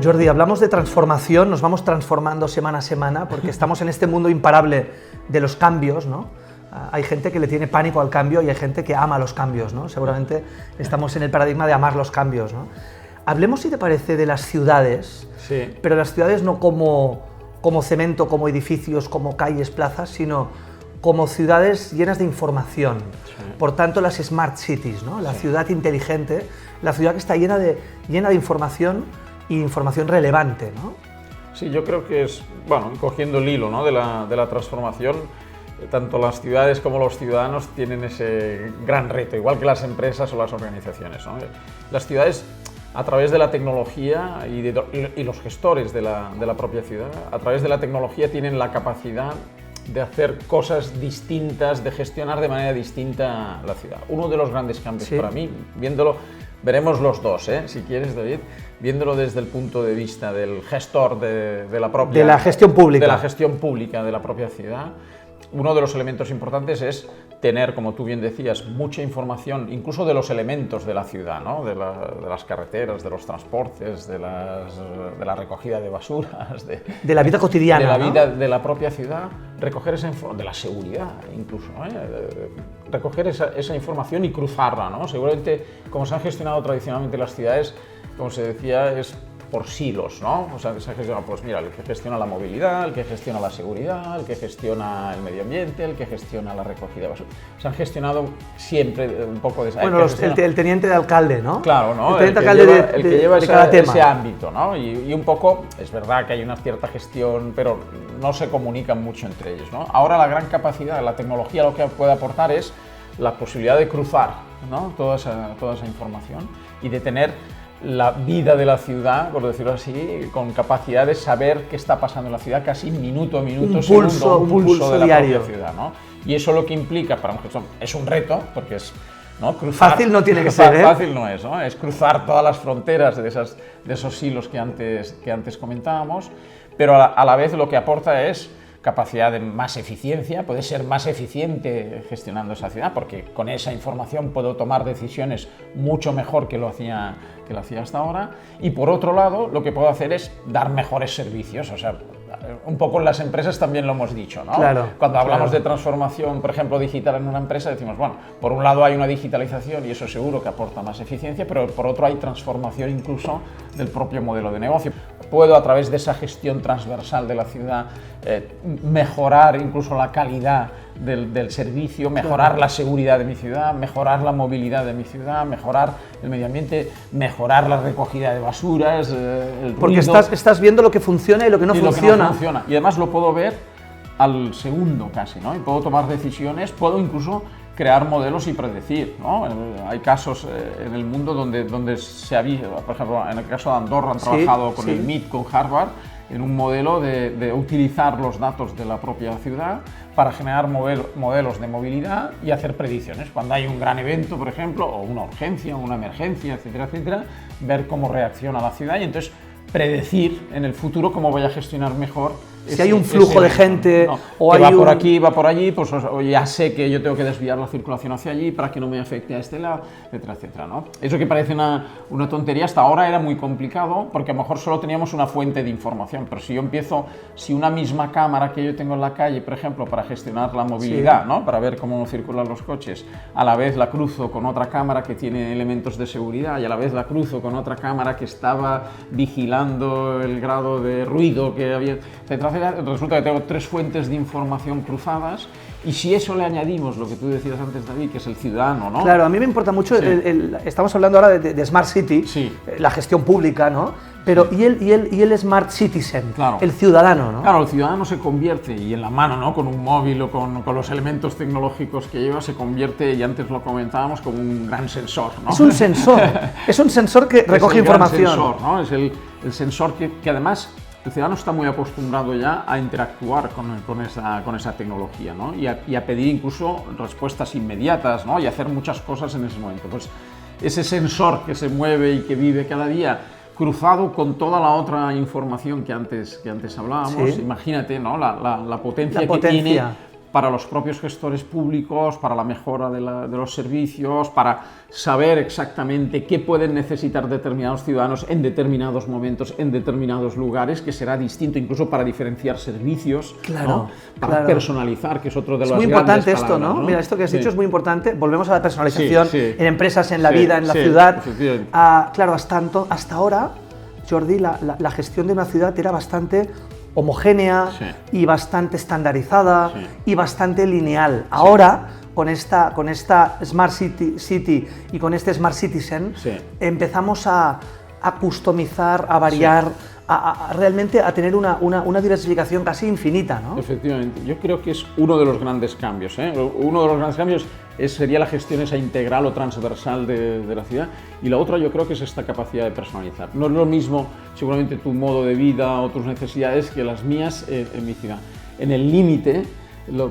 Jordi, hablamos de transformación, nos vamos transformando semana a semana porque estamos en este mundo imparable de los cambios, ¿no? Hay gente que le tiene pánico al cambio y hay gente que ama los cambios, ¿no? Seguramente estamos en el paradigma de amar los cambios, ¿no? Hablemos, si te parece, de las ciudades, sí, pero las ciudades no como cemento, como edificios, como calles, plazas, sino como ciudades llenas de información. Sí. Por tanto, las smart cities, ¿no? La sí. ciudad inteligente, la ciudad que está llena de información y información relevante, ¿no? Sí, yo creo que es, bueno, cogiendo el hilo, ¿no?, de la transformación, tanto las ciudades como los ciudadanos tienen ese gran reto, igual que las empresas o las organizaciones, ¿no? Las ciudades, a través de la tecnología y los gestores de la propia ciudad, a través de la tecnología tienen la capacidad de hacer cosas distintas, de gestionar de manera distinta la ciudad. Uno de los grandes cambios, sí, para mí, viéndolo, veremos los dos, si quieres, David, viéndolo desde el punto de vista del gestor de la propia... De la gestión pública. De la gestión pública de la propia ciudad. Uno de los elementos importantes es tener, como tú bien decías, mucha información, incluso de los elementos de la ciudad, ¿no? De las carreteras, de los transportes, de la recogida de basuras, de la vida cotidiana, de la vida, ¿no?, de la propia ciudad, recoger esa información, de la seguridad incluso, recoger esa información y cruzarla, ¿no? Seguramente, como se han gestionado tradicionalmente las ciudades, como se decía, es por silos, ¿no? O sea, se gestiona, pues mira, el que gestiona la movilidad, el que gestiona la seguridad, el que gestiona el medio ambiente, el que gestiona la recogida de basura. Se han gestionado siempre un poco de esa... Bueno, el teniente de alcalde, ¿no? Claro, ¿no? El teniente alcalde el que lleva tema. Ese ámbito, ¿no? Y un poco, es verdad que hay una cierta gestión, pero no se comunican mucho entre ellos, ¿no? Ahora la gran capacidad, la tecnología lo que puede aportar es la posibilidad de cruzar, ¿no?, toda esa información y de tener la vida de la ciudad, por decirlo así, con capacidad de saber qué está pasando en la ciudad casi minuto a minuto, un pulso de la diario. propia ciudad, ¿no? Y eso lo que implica para un gestor es un reto, porque es, ¿no?, cruzar, fácil no tiene que ser, fácil no es, ¿no? Es cruzar todas las fronteras de esos hilos que antes comentábamos, pero a la vez lo que aporta es capacidad de más eficiencia, puede ser más eficiente gestionando esa ciudad, porque con esa información puedo tomar decisiones mucho mejor que lo hacía hasta ahora, y por otro lado lo que puedo hacer es dar mejores servicios, o sea, un poco en las empresas también lo hemos dicho, ¿no? Claro, cuando hablamos de transformación, por ejemplo, digital en una empresa, decimos, bueno, por un lado hay una digitalización y eso seguro que aporta más eficiencia, pero por otro hay transformación incluso del propio modelo de negocio. Puedo, a través de esa gestión transversal de la ciudad, mejorar incluso la calidad del servicio, mejorar la seguridad de mi ciudad, mejorar la movilidad de mi ciudad, mejorar el medio ambiente, mejorar la recogida de basuras, el porque ruido, estás viendo lo que funciona y lo que no funciona. Y además lo puedo ver al segundo casi, ¿no? Y puedo tomar decisiones, puedo incluso crear modelos y predecir, ¿no? Hay casos en el mundo donde se ha visto, por ejemplo, en el caso de Andorra han trabajado con el MIT, con Harvard, en un modelo de utilizar los datos de la propia ciudad para generar modelos de movilidad y hacer predicciones. Cuando hay un gran evento, por ejemplo, o una urgencia, o una emergencia, etcétera, etcétera, ver cómo reacciona la ciudad y entonces predecir en el futuro cómo voy a gestionar mejor. Si hay un flujo de gente, ¿no? o que hay va por aquí, va por allí, pues ya sé que yo tengo que desviar la circulación hacia allí para que no me afecte a este lado, etcétera, etcétera, ¿no? Eso que parece una tontería, hasta ahora era muy complicado, porque a lo mejor solo teníamos una fuente de información, pero si una misma cámara que yo tengo en la calle, por ejemplo, para gestionar la movilidad, ¿no?, para ver cómo circulan los coches, a la vez la cruzo con otra cámara que tiene elementos de seguridad y a la vez la cruzo con otra cámara que estaba vigilando el grado de ruido que había, etcétera, etcétera, resulta que tengo tres fuentes de información cruzadas, y si eso le añadimos lo que tú decías antes, David, que es el ciudadano, ¿no? Claro, a mí me importa mucho, estamos hablando ahora de Smart City, la gestión pública, ¿no? Pero y el Smart Citizen, claro, el ciudadano, ¿no? Claro, el ciudadano se convierte, y en la mano, ¿no?, con un móvil o con los elementos tecnológicos que lleva, se convierte, y antes lo comentábamos, como un gran sensor, ¿no? Es un sensor que recoge información. Es el gran sensor, ¿no? Es el sensor que además el ciudadano está muy acostumbrado ya a interactuar con esa tecnología, ¿no? y a pedir incluso respuestas inmediatas, ¿no?, y hacer muchas cosas en ese momento. Pues ese sensor que se mueve y que vive cada día, cruzado con toda la otra información que antes hablábamos, imagínate, ¿no?, la potencia que tiene para los propios gestores públicos, para la mejora de los servicios, para saber exactamente qué pueden necesitar determinados ciudadanos en determinados momentos, en determinados lugares, que será distinto incluso para diferenciar servicios, claro, ¿no? Para personalizar, que es otro de los grandes palabras. Es muy importante esto, ¿no? Mira, esto que has dicho es muy importante. Volvemos a la personalización en empresas, en la vida, en la sí, ciudad. Claro, hasta ahora, Jordi, la gestión de una ciudad era bastante homogénea y bastante estandarizada y bastante lineal. Ahora, con esta Smart City y con este Smart Citizen, empezamos a customizar, a variar, realmente a tener una diversificación casi infinita, ¿no? Efectivamente, yo creo que es uno de los grandes cambios, ¿eh? Uno de los grandes cambios sería la gestión esa integral o transversal de la ciudad, y la otra yo creo que es esta capacidad de personalizar. No es lo mismo seguramente tu modo de vida o tus necesidades que las mías en mi ciudad. En el límite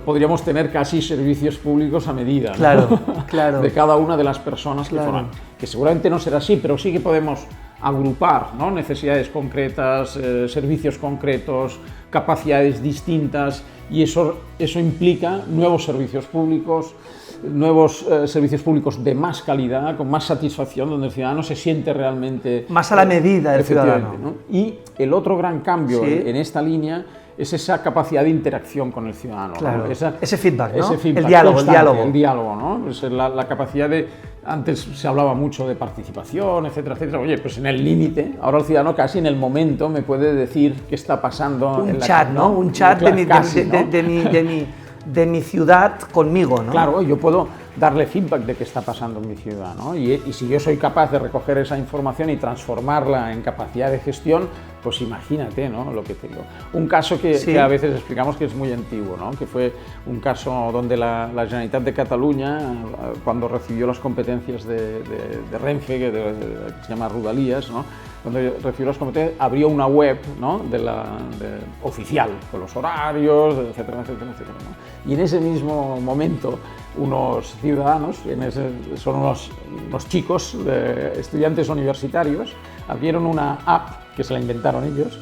podríamos tener casi servicios públicos a medida, ¿no? Claro, claro. De cada una de las personas que forman. Que seguramente no será así, pero sí que podemos agrupar, ¿no? Necesidades concretas, servicios concretos, capacidades distintas, y eso implica nuevos servicios públicos de más calidad, con más satisfacción, donde el ciudadano se siente realmente... Más a la medida del ciudadano, ¿no? Y el otro gran cambio en esta línea es esa capacidad de interacción con el ciudadano. Claro, ¿no? ese feedback, ¿no? Ese feedback el diálogo, ¿no? Es la capacidad de... Antes se hablaba mucho de participación, etcétera, etcétera. Oye, pues en el límite, ahora el ciudadano casi en el momento me puede decir qué está pasando. Un chat, ¿no? Un chat de mi ciudad conmigo, ¿no? Claro, yo puedo darle feedback de qué está pasando en mi ciudad, ¿no? Y si yo soy capaz de recoger esa información y transformarla en capacidad de gestión, pues imagínate, ¿no? Lo que tengo. Un caso que a veces explicamos que es muy antiguo, ¿no? Que fue un caso donde la Generalitat de Cataluña, cuando recibió las competencias de Renfe, que se llama Rodalies, ¿no? Cuando recibió las competencias, abrió una web, ¿no? Oficial, con los horarios, etcétera, etcétera, etcétera, ¿no? Y en ese mismo momento, unos ciudadanos, son unos chicos, estudiantes universitarios, abrieron una app que se la inventaron ellos,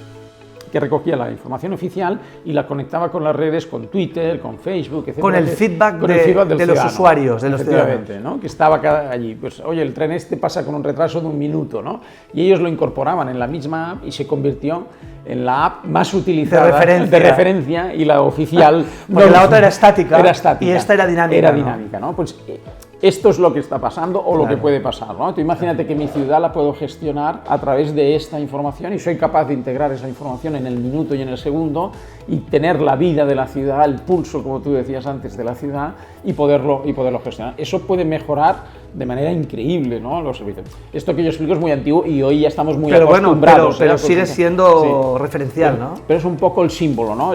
que recogía la información oficial y la conectaba con las redes, con Twitter, con Facebook, etc. Con el feedback de los usuarios, de los ciudadanos, ¿no? Que estaba allí, pues oye, el tren este pasa con un retraso de 1 minuto, ¿no? Y ellos lo incorporaban en la misma app y se convirtió en la app más utilizada de referencia y la oficial. Porque la otra era estática y esta era dinámica. Era dinámica, ¿no? Pues esto es lo que está pasando o lo que puede pasar, ¿no? Tú imagínate que mi ciudad la puedo gestionar a través de esta información y soy capaz de integrar esa información en el minuto y en el segundo y tener la vida de la ciudad, el pulso, como tú decías antes, de la ciudad y poderlo gestionar. Eso puede mejorar de manera increíble, ¿no? Los servicios. Esto que yo explico es muy antiguo y hoy ya estamos muy acostumbrados. Pero sigue siendo referencial, ¿no? Pero es un poco el símbolo, ¿no?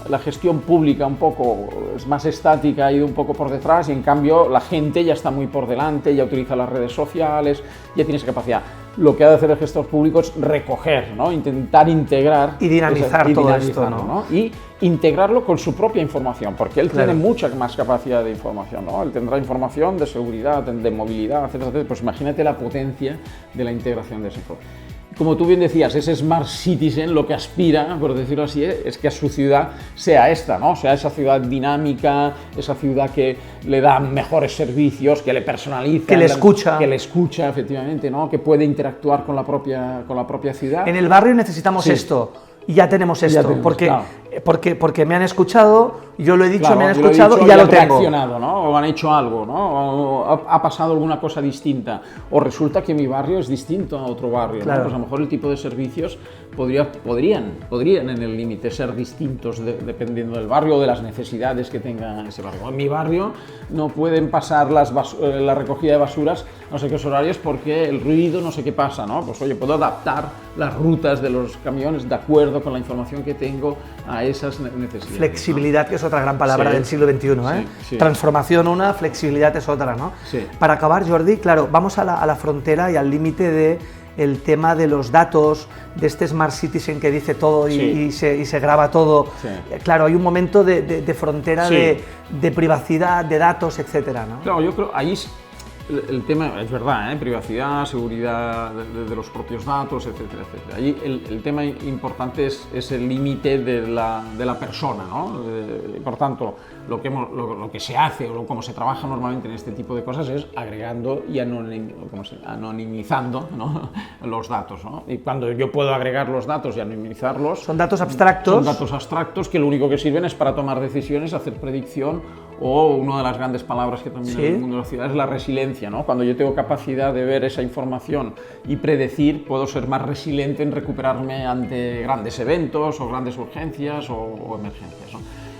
La gestión pública un poco es más estática, ha ido un poco por detrás y en cambio la gente ya está muy por delante, ya utiliza las redes sociales, ya tiene esa capacidad. Lo que ha de hacer el gestor público es recoger, ¿no? Intentar integrar y dinamizar todo esto, ¿no? Y integrarlo con su propia información, porque él tiene mucha más capacidad de información, ¿no? Él tendrá información de seguridad, de movilidad, etcétera, etcétera. Pues imagínate la potencia de la integración de esa información. Como tú bien decías, ese Smart Citizen lo que aspira, por decirlo así, es que a su ciudad sea esta, ¿no? Sea esa ciudad dinámica, esa ciudad que le da mejores servicios, que le personaliza, que le escucha, efectivamente, ¿no? Que puede interactuar con la propia ciudad. En el barrio necesitamos esto. Y ya tenemos esto, porque me han escuchado, yo lo he dicho, me han escuchado y ya lo tengo. Reaccionado, ¿no? O han hecho algo, ¿no? O ha pasado alguna cosa distinta. O resulta que mi barrio es distinto a otro barrio, ¿no? Pues a lo mejor el tipo de servicios podrían en el límite ser distintos dependiendo del barrio o de las necesidades que tenga ese barrio. En mi barrio no pueden pasar la recogida de basuras a no sé qué horarios porque el ruido no sé qué pasa, ¿no? Pues oye, puedo adaptar las rutas de los camiones de acuerdo con la información que tengo a esas necesidades. Flexibilidad, ¿no? Que es otra gran palabra del siglo XXI, ¿eh? Sí. Transformación una, flexibilidad es otra, ¿no? Sí. Para acabar, Jordi, claro, vamos a la frontera y al límite de el tema de los datos, de este Smart Citizen que dice todo y se graba todo. Sí. Claro, hay un momento de frontera de privacidad, de datos, etcétera, ¿no? Claro, yo creo ahí el tema es verdad, privacidad, seguridad de los propios datos, etcétera, etcétera. Allí el tema importante es el límite de la persona, ¿no? Por tanto, lo que se hace o cómo se trabaja normalmente en este tipo de cosas es agregando y anonimizando, ¿no? Los datos, ¿no? Y cuando yo puedo agregar los datos y anonimizarlos... Son datos abstractos. Son datos abstractos que lo único que sirven es para tomar decisiones, hacer predicción, o una de las grandes palabras que también en el mundo de la ciudad es la resiliencia, ¿no? Cuando yo tengo capacidad de ver esa información y predecir, puedo ser más resiliente en recuperarme ante grandes eventos o grandes urgencias o emergencias, ¿no?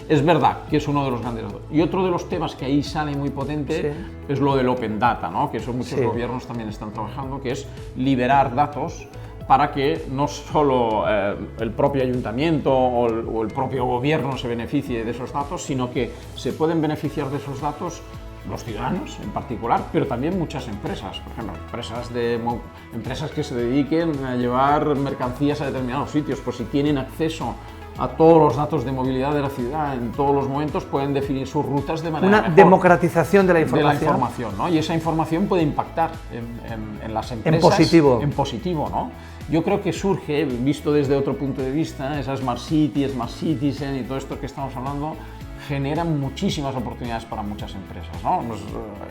Es verdad que es uno de los grandes datos. Y otro de los temas que ahí sale muy potente es lo del Open Data, ¿no? Que eso muchos gobiernos también están trabajando, que es liberar datos para que no solo el propio ayuntamiento o el propio gobierno se beneficie de esos datos, sino que se pueden beneficiar de esos datos los ciudadanos en particular, pero también muchas empresas, por ejemplo, empresas que se dediquen a llevar mercancías a determinados sitios, pues si tienen acceso a todos los datos de movilidad de la ciudad en todos los momentos, pueden definir sus rutas de manera mejor. Democratización de la información. De la información, ¿no? Y esa información puede impactar en las empresas. En positivo. En positivo, ¿no? Yo creo que surge, visto desde otro punto de vista, esas Smart Cities, Smart Citizen y todo esto que estamos hablando, generan muchísimas oportunidades para muchas empresas, ¿no? Pues,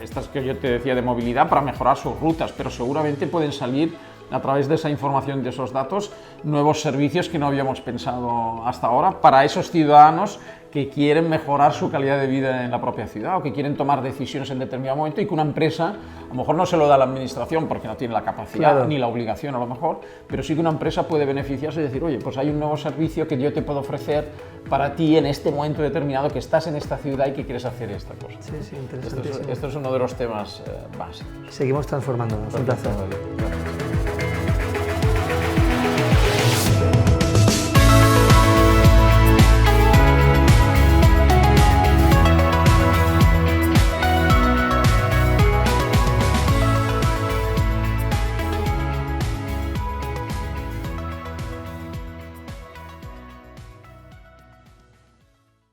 estas que yo te decía de movilidad para mejorar sus rutas, pero seguramente pueden salir a través de esa información, de esos datos, nuevos servicios que no habíamos pensado hasta ahora para esos ciudadanos que quieren mejorar su calidad de vida en la propia ciudad o que quieren tomar decisiones en determinado momento y que una empresa, a lo mejor no se lo da a la administración porque no tiene la capacidad ni la obligación a lo mejor, pero sí que una empresa puede beneficiarse y decir, oye, pues hay un nuevo servicio que yo te puedo ofrecer para ti en este momento determinado que estás en esta ciudad y que quieres hacer esta cosa. Sí, interesantísimo. Esto es uno de los temas básicos. Seguimos transformándonos. Un placer.